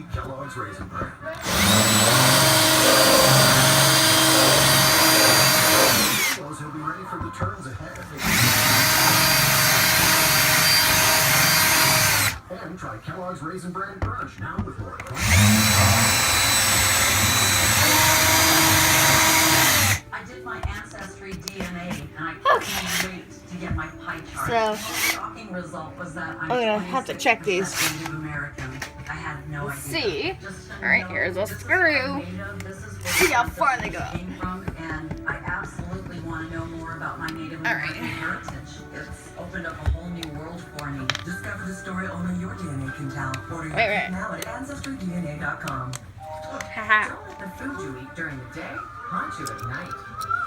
healthy Kellogg's Raisin Bran. He'll be ready for the turns ahead. And try Kellogg's Raisin Bran Brunch now with more. I did my ancestry DNA and I couldn't wait to get my pie chart. So, the shocking result was that I'm gonna have to check these. Native American. I had no idea. See. Just to Alright, know here's a this is screw. where I'm made of, this is where See how my far they go. ancestors came from, and I absolutely want to know more about my Native American heritage. It's opened up a whole new world for me. Discover the story only your DNA can tell. Order your kit now at ancestrydna.com. Haha. Don't let the food you eat during the day haunt you at night.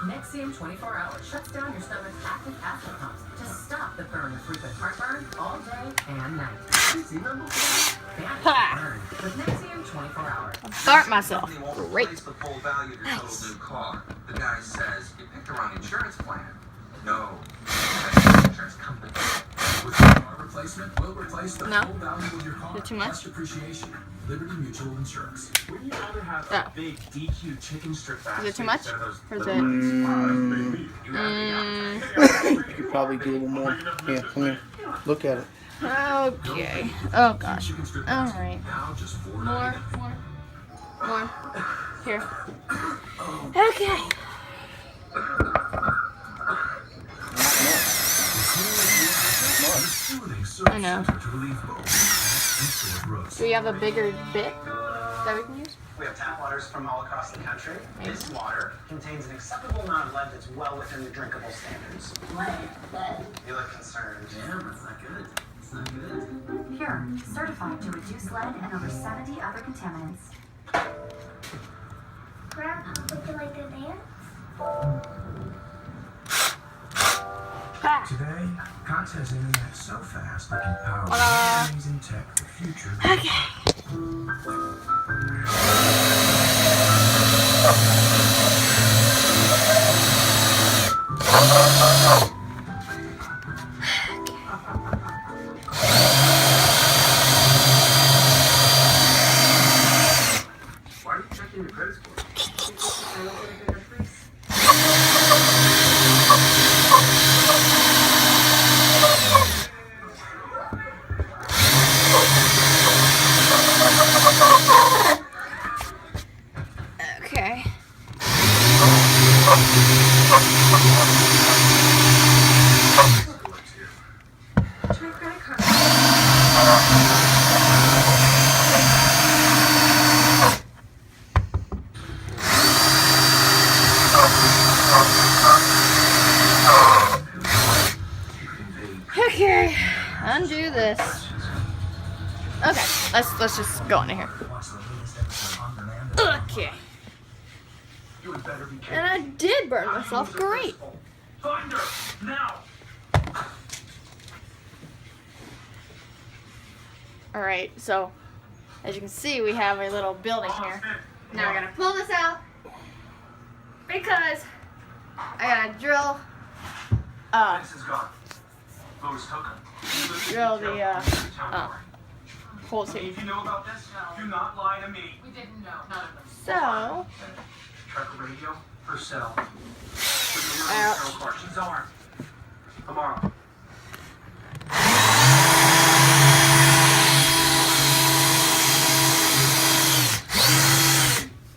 Nexium 24 hours shuts down your stomach's active acid pumps to stop the burn of frequent heartburn all day and night. You see them before? Ha! With Nexium 24 hours. Start myself. Great. The full value of your total new car. The guy says you picked the wrong insurance plan. No, that's the insurance company. With car replacement, we'll replace the No. full value of your car. Is it too much? Plus depreciation. Liberty Mutual Insurance. Would you rather have Oh. a big DQ chicken strip basket? Is it too much? instead of those Or is little it- You could probably do a little more. Here, come here. Look at it. Okay. Oh gosh. Alright. Now just More. Here. Okay. I know. Do we have a bigger bit that we can use? We have tap waters from all across the country. This water contains an acceptable amount of lead that's well within the drinkable standards. Lead. You look concerned. Yeah, that's not good. It's not good. Pure, certified to reduce lead and over 70 other contaminants. Grandpa, would you like to dance? Today, Cox has internet so fast it can power amazing tech for future. Why are you checking your credit score? Okay. Try credit card. Okay. Undo this. Okay. Let's just go into here. Okay. You would better be And careful. I did burn myself. Great. Find her now. Alright, so as you can see, we have a little building here. Now we're gonna pull this out because I gotta drill This is gone. Louis took him. drill the holes here. If you know about this, do not lie to me. We didn't know. None of them. So Trucker radio, her cell. Ouch. She's armed. Tomorrow.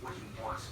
What he wants.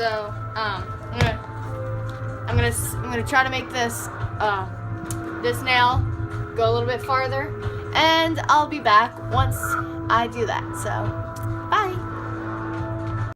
So I'm gonna try to make this this nail go a little bit farther, and I'll be back once I do that. So bye.